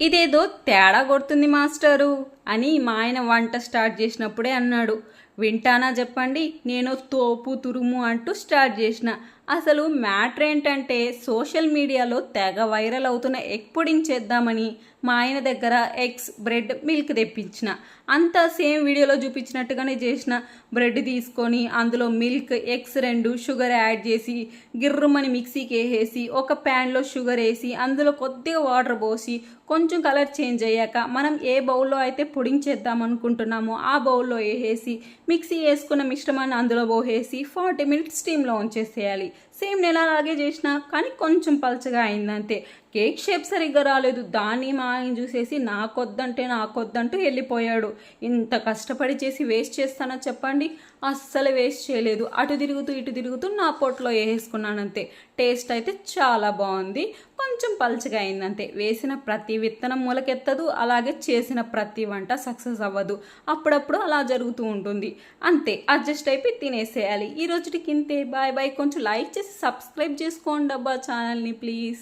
ఇదేదో తేడా కొడుతుంది మాస్టరు అని మా ఆయన వంట స్టార్ట్ చేసినప్పుడే అన్నాడు. వింటానా చెప్పండి, నేను తోపు తురుము అంటూ స్టార్ట్ చేసిన. అసలు మ్యాటర్ ఏంటంటే సోషల్ మీడియాలో తెగ వైరల్ అవుతున్న ఎగ్ పుడింగ్ చేద్దామని మా ఆయన దగ్గర ఎగ్స్, బ్రెడ్, మిల్క్ తెప్పించిన. అంతా సేమ్ వీడియోలో చూపించినట్టుగానే చేసిన. బ్రెడ్ తీసుకొని అందులో మిల్క్, ఎగ్స్ 2, షుగర్ యాడ్ చేసి గిర్రుమని మిక్సీకి వేసేసి ఒక ప్యాన్లో షుగర్ వేసి అందులో కొద్దిగా వాటర్ పోసి కొంచెం కలర్ చేంజ్ అయ్యాక మనం ఏ బౌల్లో అయితే పుడింగ్ చేద్దాం అనుకుంటున్నామో ఆ బౌల్లో వేసేసి మిక్సీ వేసుకున్న మిశ్రమాన్ని అందులో పోసేసి 40 మినిట్స్ స్టీమ్లో ఉంచేసేయాలి. సేమ్ నేను అలాగే చేసిన, కానీ కొంచెం పలచగా అయిందంతే. కేక్ షేప్ సరిగ్గా రాలేదు. దాన్ని మా ఆయన చూసేసి నాకొద్దంటూ వెళ్ళిపోయాడు. ఇంత కష్టపడి చేసి వేస్ట్ చేస్తానా చెప్పండి? అస్సలు వేస్ట్ చేయలేదు. అటు తిరుగుతూ ఇటు తిరుగుతూ నా పొట్లో వేసుకున్నానంతే. టేస్ట్ అయితే చాలా బాగుంది, కొంచెం పలచగా అయిందంతే. వేసిన ప్రతి విత్తనం మొలకెత్తదు, అలాగే చేసిన ప్రతి వంట సక్సెస్ అవ్వదు. అప్పుడప్పుడు అలా జరుగుతూ ఉంటుంది. అంతే, అడ్జస్ట్ అయిపోయి తినేసేయాలి. ఈ రోజుకి ఇంతే. Bye bye. కొంచెం లైక్ చేసి సబ్స్క్రైబ్ చేసుకోండి అబ్బా ఛానల్ని ప్లీజ్.